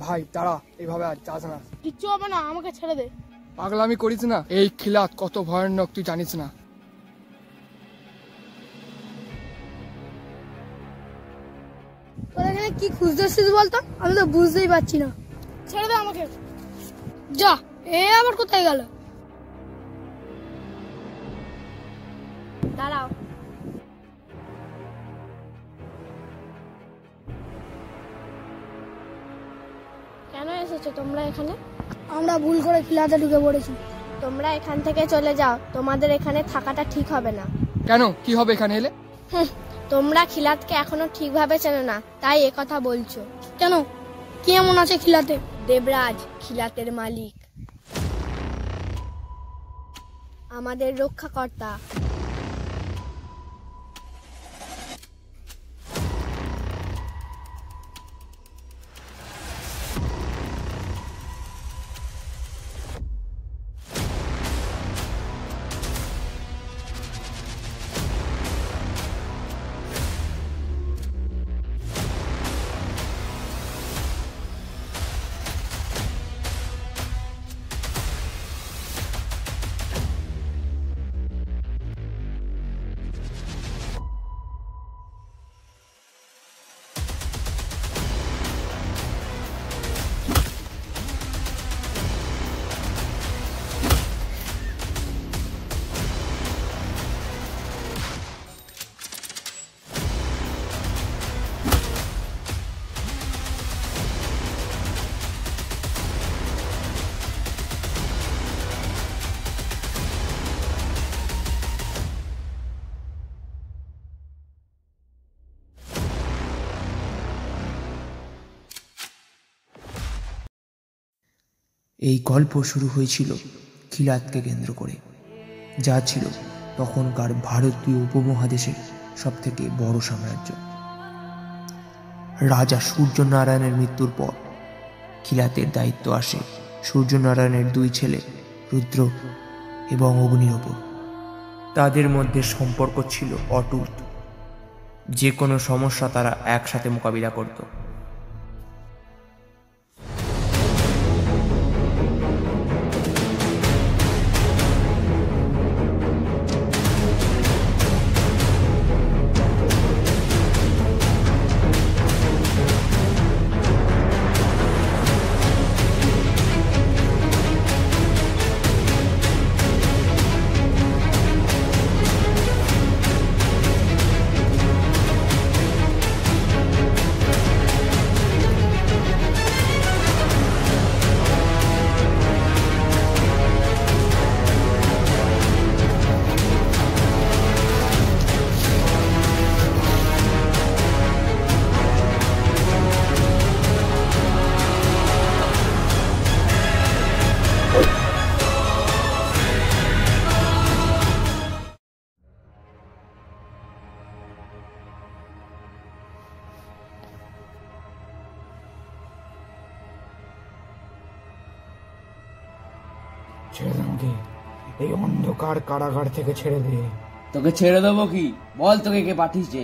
ভাই দাঁড়া, এইভাবে আর যাস না। কিচ্ছু হবে না, আমাকে ছেড়ে দে। পাগলামি করিস না, এই খিলাত কত ভয়ানক তুই জানিস না। তোর এখানে কি খুঁজতেছিস বলতো? আমি তো বুঝতেই পারছি না। ছেড়ে দে আমাকে। যা, এ আবার কোথায় গেল? দাঁড়াও। কেন এসেছো তোমরা এখানে? আমরা ভুল করে খিলাতে ঢুকে পড়েছি। তোমরা এখান থেকে চলে যাও, তোমাদের এখানে থাকাটা ঠিক হবে না। কেন, কি হবে এখানে এলে? তোমরা খিলাতকে এখনো ঠিকভাবে চেনো না, তাই একথা বলছো। কেন, কি এমন আছে খিলাতে? দেবরাজ খিলাতের মালিক, আমাদের রক্ষাকর্তা। এই গল্প শুরু হয়েছিল খিলাতকে কেন্দ্র করে, যা ছিল তখনকার ভারতীয় উপমহাদেশের সবথেকে বড় সাম্রাজ্য। রাজা সূর্যনারায়ণের মৃত্যুর পর খিলাতের দায়িত্ব আসে সূর্যনারায়ণের দুই ছেলে রুদ্র এবং অগ্নির ওপর। তাদের মধ্যে সম্পর্ক ছিল অটুট, যে কোনো সমস্যা তারা একসাথে মোকাবিলা করত। ছেড়ে দে আমাকে, এই অন্ধকার কারাগার থেকে ছেড়ে দে। তোকে ছেড়ে দেবো কি? বল তোকে কে পাঠিয়েছে?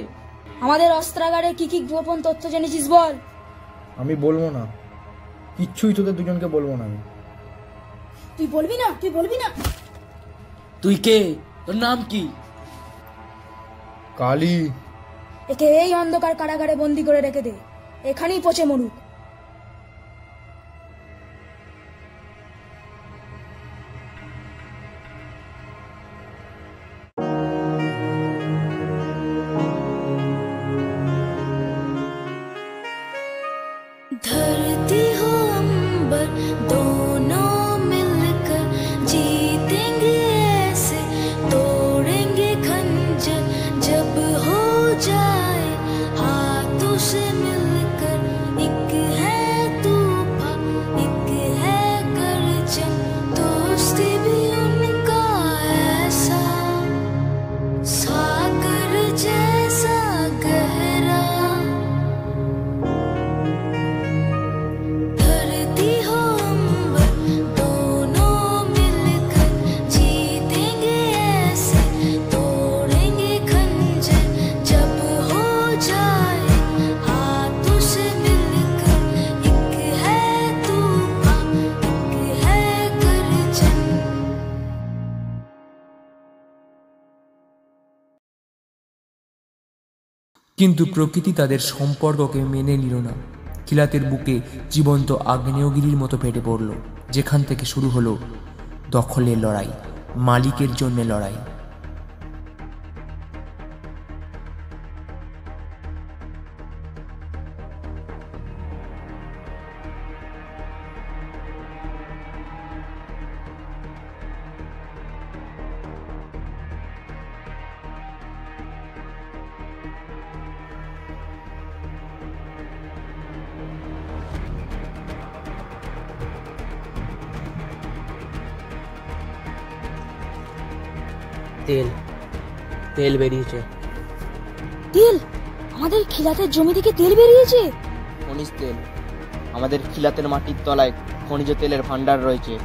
আমাদের অস্ত্রাগারে কি কি গোপন তথ্য জেনেছিস বল। আমি বলবো না, কিচ্ছুই তোদের দুজনকে বলবো না আমি। তুই বলবি না? তুই বলবি না? তুই কে? তোর নাম কি? কালী। একে এই অন্ধকার কারাগারে বন্দি করে রেখে দে, এখানেই পচে মরুক। धरती हो अंबर दोनों मिलकर जीतेंगे ऐसे, तोड़ेंगे खंजर जब हो जाए हाथों से मिलकर एक কিন্তু প্রকৃতি তাদের সম্পর্ককে মেনে নিল না। খিলাতের বুকে জীবন্ত আগ্নেয়গিরির মতো ফেটে পড়ল, যেখান থেকে শুরু হলো দখলের লড়াই, মালিকের জন্য লড়াই। তেল তেল বেরিয়েছে। তেল? আমাদের খিলাতের জমি থেকে তেল বেরিয়েছে? খনিজ তেল। আমাদের খিলাতের মাটির তলায় খনিজ তেলের ভান্ডার রয়েছে।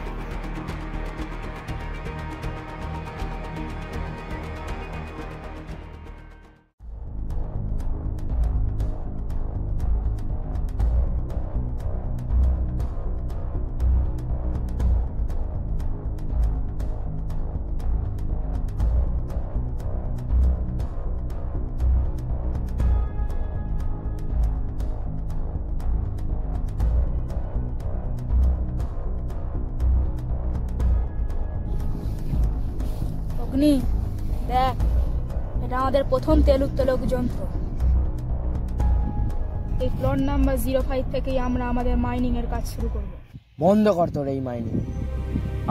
অগ্নি, দেখ, এটা আমাদের প্রথম তেল উত্তোলক যন্ত্র। এই প্লট নাম্বার 05 থেকেই আমরা আমাদের মাইনিং এর কাজ শুরু করব। বন্ধ কর তোর এই মাইনিং।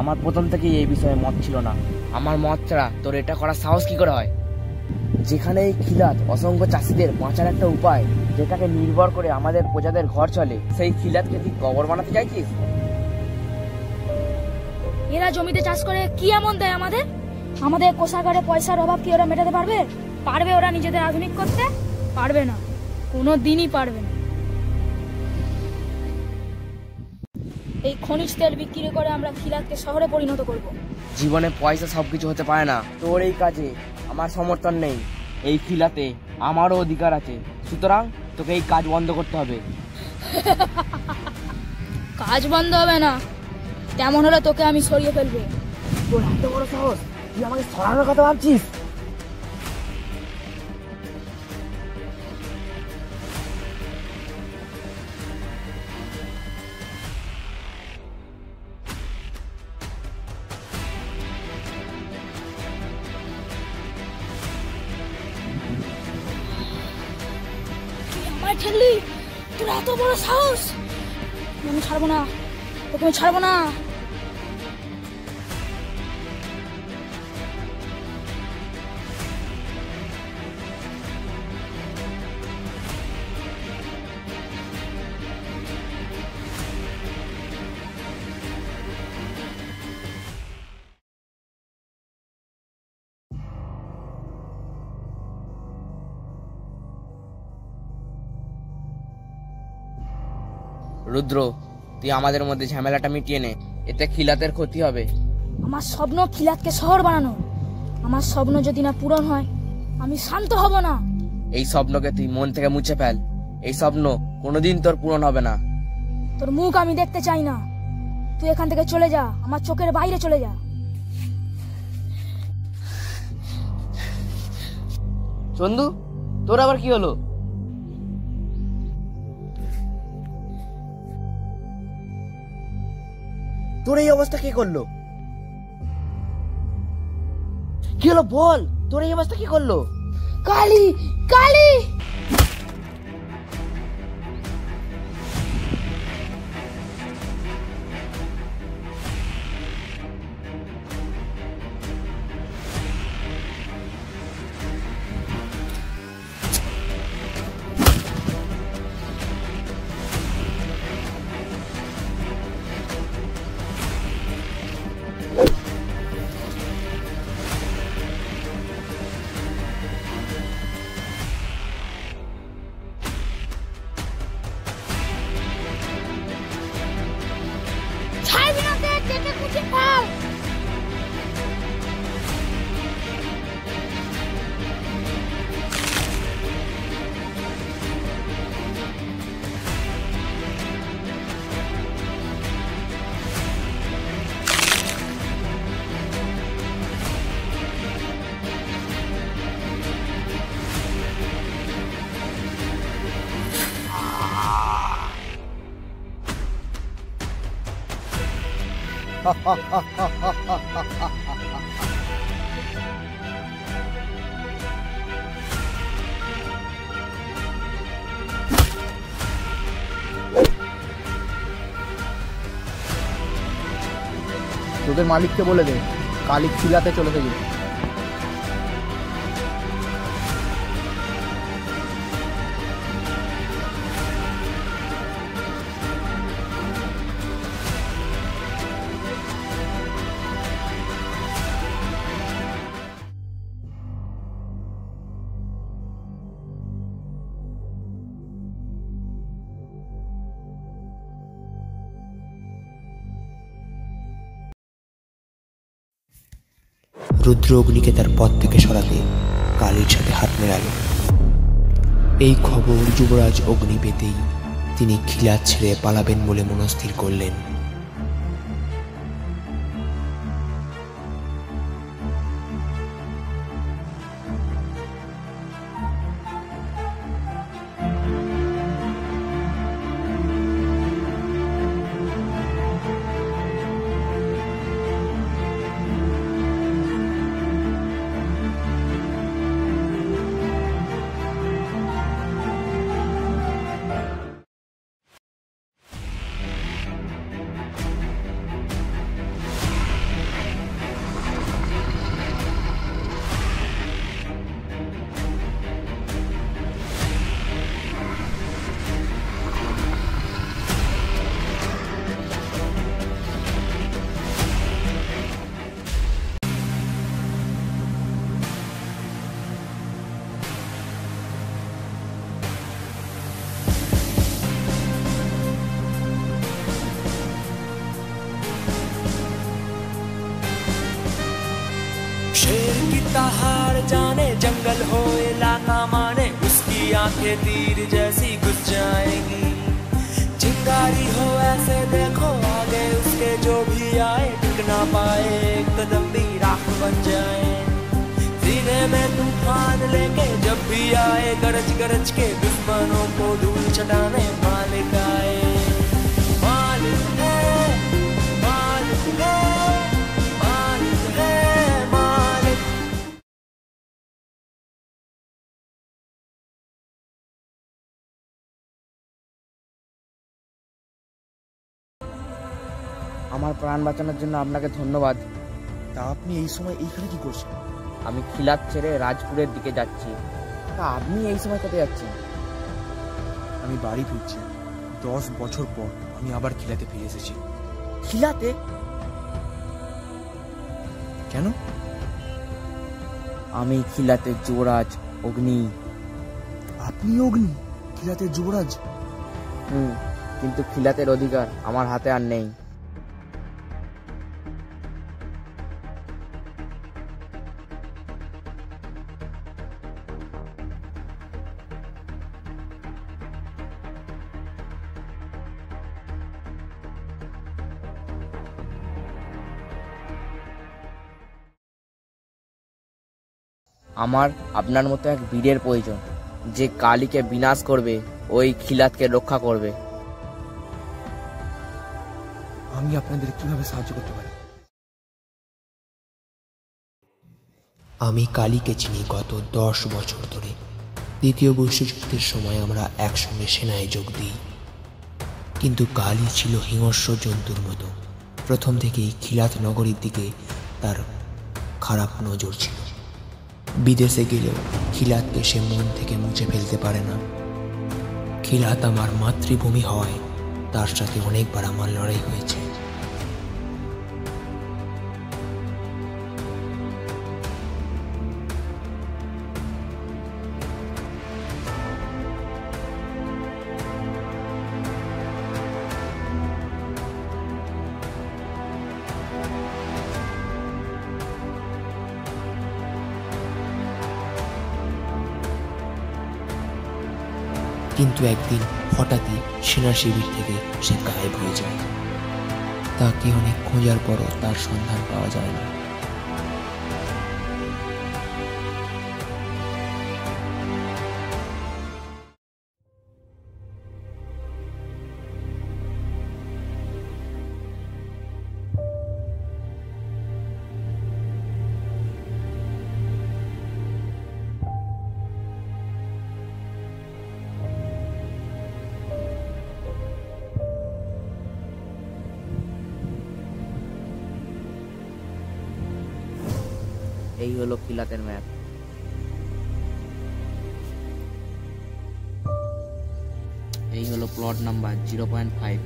আমার প্রথম থেকেই এই বিষয়ে মত ছিল না। আমার মত ছাড়া তোর এটা করার সাহস কি করে হয়? যেখানে এই খিলাত অসংখ্য চাষিদের বাঁচার একটা উপায়, যেটাকে নির্ভর করে আমাদের প্রজাদের ঘর চলে, সেই খিলাতকে তুই কবর বানাতে চাইছিস? এরা জমিতে চাষ করে কি এমন দেয় আমাদের? আমাদের কোষাগারে পয়সার অভাব কি ওরা মেটাতে পারবে? পারবে ওরা নিজেদের আধুনিক করতে? পারবে না, কোনো দিনই পারবে না। এই খনিজ তেল বিক্রি করে আমরা খিলাতকে শহরে পরিণত করব। জীবনে পয়সা সবকিছু হতে পারে না। তোর এই কাজে আমার সমর্থন নেই। এই খিলাতে আমারও অধিকার আছে, সুতরাং তোকে এই কাজ বন্ধ করতে হবে। কাজ বন্ধ হবে না, তেমন হলে তোকে আমি সরিয়ে ফেলবো। তোর এত বড় সাহস, তুই আমাকে সরানোর কথা ভাবছিস? আমায় ঠেললি? তোর এত বড় সাহস! আমি ছাড়বো না, তোকে আমি ছাড়বো না। রুদ্র, তুই আমাদের মধ্যে ঝামেলাটা মিটিয়ে নে, এতে খিলাতের ক্ষতি হবে। আমার স্বপ্ন খিলাতকে শহর বানানো। আমার স্বপ্ন যদি না পূরণ হয়, আমি শান্ত হব না। এই স্বপ্নকে তুই মন থেকে মুছে ফেল। এই স্বপ্ন কোনোদিন তোর পূরণ হবে না। তোর মুখ আমি দেখতে চাই না। তুই এখান থেকে চলে যা, আমার চোখের বাইরে চলে যা। চন্দু, তোর আবার কি হলো? তোর এই অবস্থা কে করলো? কি হলো বল, তোর এই অবস্থা কি করলো? কালী, কালী! তোদের মালিককে বলে দে কালী খিলাতে চলে থেকে। রুদ্র অগ্নিকে তার পথ থেকে সরাতে কালীর সাথে হাত মেলাল। এই খবর যুবরাজ অগ্নি পেতেই তিনি খিলাত ছেড়ে পালাবেন বলে মনস্থির করলেন। शेर की तहार जाने जंगल हो इलाका माने उसकी आंखें तीर जैसी घुस जाएंगी। चिंगारी हो ऐसे देखो आगे उसके जो भी आए टिक ना पाए एक कदम भी राख बन जाए। सीने में तूफान लेके जब भी आए गरज गरज के दुश्मनों को धूल चटाने मालिक आए। मालिक है मालिक है मालिक है मालिक। আমার প্রাণ বাঁচানোর জন্য আপনাকে ধন্যবাদ। তা আপনি এই সময় এইখানে কি করছেন? আমি খিলাত ছেড়ে রাজপুরের দিকে যাচ্ছি। তা আপনি এই সময় কোথায় যাচ্ছেন? আমি বাড়ি ফিরছি। 10 বছর পর আমি আবার খিলাতে ফিরে এসেছি। খিলাতে? কেন? আমি খিলাতে যুবরাজ অগ্নি। আপনি অগ্নি, খিলাতের যুবরাজ? কিন্তু খিলাতের অধিকার আমার হাতে আর নেই। আমার আপনার মতো এক বীরের প্রয়োজন, যে কালীকে বিনাশ করবে, ওই খিলাতকে রক্ষা করবে। আমি আপনাদের কিভাবে সাহায্য করতে পারি? আমি কালীকে চিনি গত 10 বছর ধরে। দ্বিতীয় বিশ্বযুদ্ধের সময় আমরা একসঙ্গে সেনায় যোগ দিই। কিন্তু কালী ছিল হিংস্র জন্তুর মতো। প্রথম থেকেই খিলাত নগরীর দিকে তার খারাপ নজর ছিল। বিদেশে গেলেও খিলাতকে সে মন থেকে মুছে ফেলতে পারে না। খিলাত আমার মাতৃভূমি হওয়ায় তার সাথে অনেকবার আমার লড়াই হয়েছে। কিন্তু একদিন হঠাৎই সেনা শিবির থেকে সে গায়েব হয়ে যায়। তাকে অনেক খোঁজার পরও তার সন্ধান পাওয়া যায় না। এই হলো খিলাতের ম্যাপ। এই হলো প্লট নাম্বার 0.5।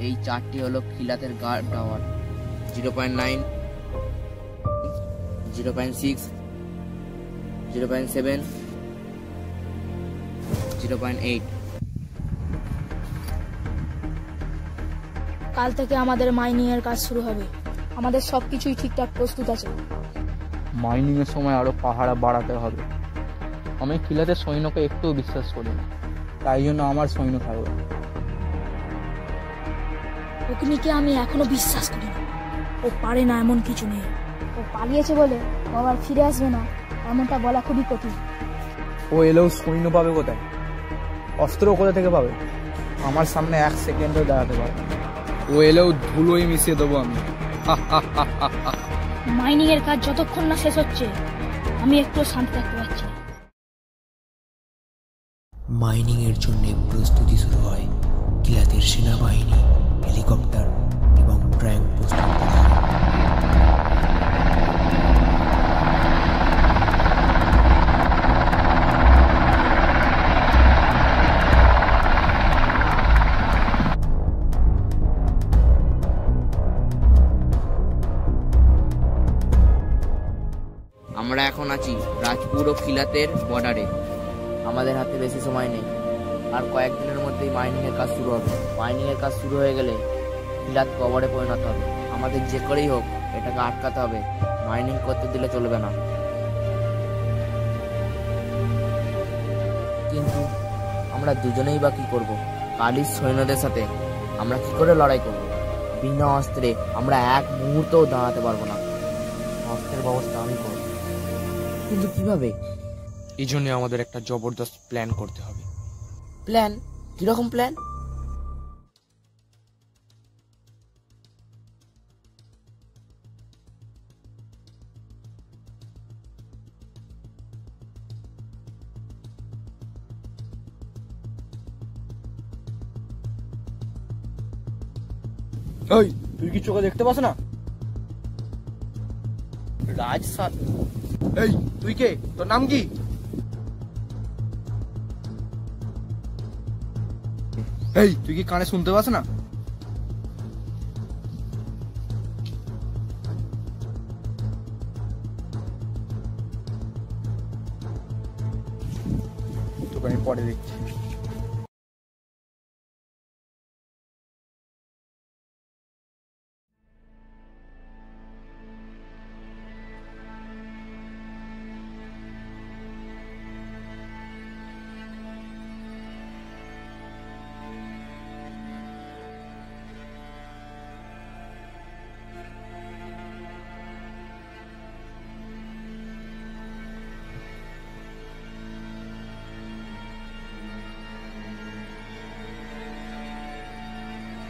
এই চারটি হলো খিলাতের গার্ড টাওয়ার 0.9, 0.6, 0.7, 0.8। কাল থেকে আমাদের মাইনিং এর কাজ শুরু হবে। আমাদের সবকিছুই ঠিকঠাক প্রস্তুত আছে। মাইনিং এর সময় আরো পাহারা বাড়াতে হবে। আমি খিলাতের সৈন্যকে একটু বিশ্বাস করি না, তাই জন্য আমার সৈন্য থাকবে। অগ্নিকে আমি এখনো বিশ্বাস করি না। ও পারে না এমন কিছু নেই। ও পালিয়েছে বলে ও আবার ফিরে আসবে না এমনটা বলা খুবই কঠিন। ও এলেও সৈন্য পাবে কোথায়? অস্ত্র কোথা থেকে পাবে? আমার সামনে 1 সেকেন্ডও দাঁড়াতে পারবে। ও এলেও ধুলোই মিশিয়ে দেবো আমি। মাইনিং এর কাজ যতক্ষণ না শেষ হচ্ছে আমি একটু শান্তি থাকতে পারছি না। মাইনিং এর জন্য প্রস্তুতি শুরু হয়। খিলাতের সেনাবাহিনী, হেলিকপ্টার এবং ট্যাঙ্ক প্রস্তুত করা হয়। আমরা এখন আছি রাজপুর ও খিলাতের বর্ডারে। আমাদের হাতে বেশি সময় নেই, আর কয়েকদিনের মধ্যেই মাইনিং এর কাজ শুরু হবে। মাইনিং এর কাজ শুরু হয়ে গেলে খিলাত কবরে পরিণত হবে। আমাদের যে করেই হোক এটাকে আটকাতে হবে। মাইনিং করতে দিলে চলবে না। কিন্তু আমরা দুজনেই বা কি করব? কালির সৈন্যদের সাথে আমরা কি করে লড়াই করব? বিনা অস্ত্রে আমরা এক মুহূর্তও দাঁড়াতে পারবো না। অস্ত্রের ব্যবস্থা আমি করব, কিন্তু কিভাবে? এই জন্য আমাদের একটা জবরদস্ত প্ল্যান করতে হবে। প্ল্যান? কিরকম প্ল্যান? এই, তুই কি চোখে দেখতে পাস না? রাজ স্যার। এই, তুই কে? তোর নাম কি? এই, তুই কি কানে শুনতে পাস না? তোকে আমি পরে দেখছি।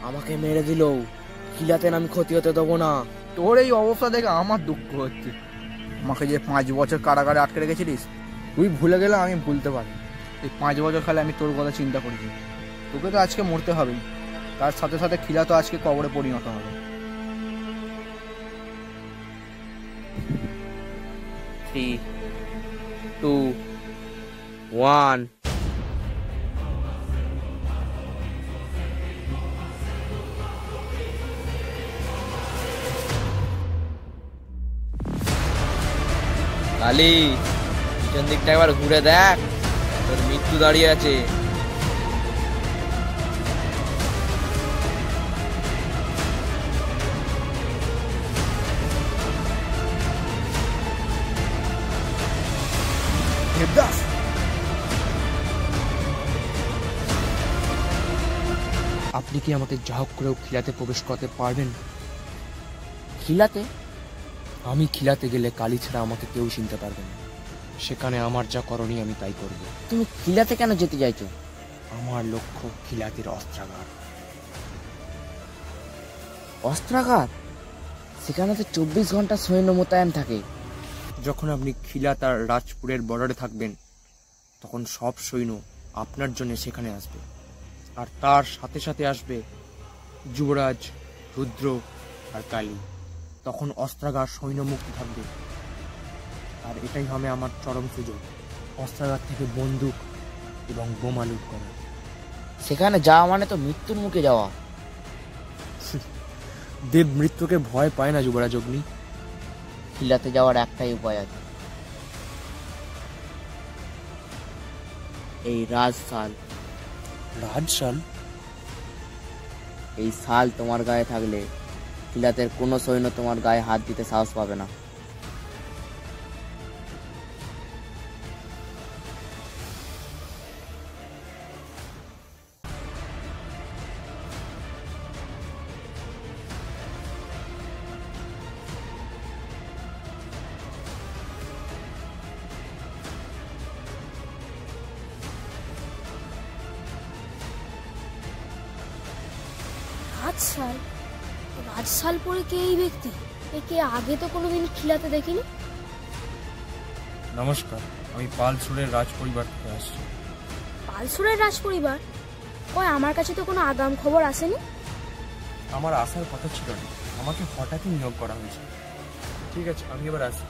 আমাকে মেরে দিল, খিলাতে আমি ক্ষতি হতে দেবো না। তোর এই অবস্থা দেখে আমার দুঃখ হচ্ছে। আমাকে যে 5 বছর কারাগারে আটকে রেখেছিলিস, তুই ভুলে গেলে আমি ভুলতে পারি। এই 5 বছর খালে আমি তোর কথা চিন্তা করেছি। তোকে তো আজকে মরতে হবেই, তার সাথে সাথে খিলা তো আজকে কবরে পরিণত হবে। 3, 2, 1। কালি, পিছন দিকটা একবার ঘুরে দেখ, তোর মৃত্যু দাঁড়িয়ে আছে। দেবদাস, আপনি কি আমাকে যা হোক করেও খিলাতে প্রবেশ করতে পারবেন? খিলাতে? আমি খিলাতে গেলে কালী ছাড়া আমাকে কেউ চিনতে পারবে না। সেখানে আমার যা করণীয় আমি তাই করব। তুমি খিলাতে কেন যেতে চাইছো? আমার লক্ষ্য খিলাতের অস্ত্রাগার। অস্ত্রাগার? সেখানে তো 24 ঘন্টা সৈন্য মোতায়েন থাকে। যখন আপনি খিলাত আর রাজপুরের বর্ডারে থাকবেন, তখন সব সৈন্য আপনার জন্য সেখানে আসবে, আর তার সাথে সাথে আসবে যুবরাজ, রুদ্র আর কালী। তখন অস্ত্রাগার সৈন্যমুক্ত থাকবে। আর এটাই হবে আমার চরম সুযোগ, অস্ত্রাগার থেকে বন্দুক এবং বোমা লুট করা। সেখানে যাওয়া মানে তো মৃত্যুর মুখে যাওয়া। দেব মৃত্যুকে ভয় পায় না যুবরাজ অগ্নি। খিলাতে যাওয়ার একটাই উপায় আছে, এই রাজশাল। রাজশাল? এই শাল তোমার গায়ে থাকলে খিলাতের কোনো সৈন্য তোমার গায়ে হাত দিতে সাহস পাবে না। রাজশাল? রাজশাল পরে কে এই ব্যক্তি? একে আগে তো কোনোদিন খিলাতে দেখিনি। নমস্কার, আমি পালসুরের রাজ পরিবার থেকে আসছি। পালসুরের রাজ পরিবার? কই, আমার কাছে তো কোনো আগাম খবর আসেনি। আমার আসার কথা ছিল না, আমাকে হঠাৎই নিয়োগ করা হয়েছে। ঠিক আছে, আমি এবার আসি।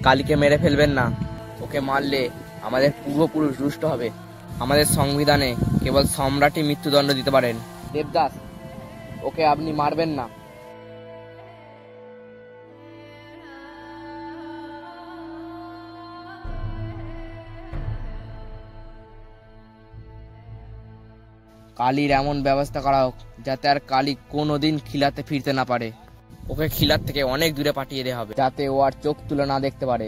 কালীকে মেরে ফেলবেন না, ওকে মারলে আমাদের পূর্বপুরুষ রুষ্ট হবে। আমাদের সংবিধানে কেবল সম্রাটই মৃত্যুদণ্ড দিতে পারেন। দেবদাস, ওকে আপনি মারবেন না। কালীর এমন ব্যবস্থা করা হোক যাতে আর কালী কোনোদিন খিলাতে ফিরতে না পারে। ওকে খিলাত থেকে অনেক দূরে পাঠিয়ে দেওয়া হবে, যাতে ও আর চোখ তুলে না দেখতে পারে।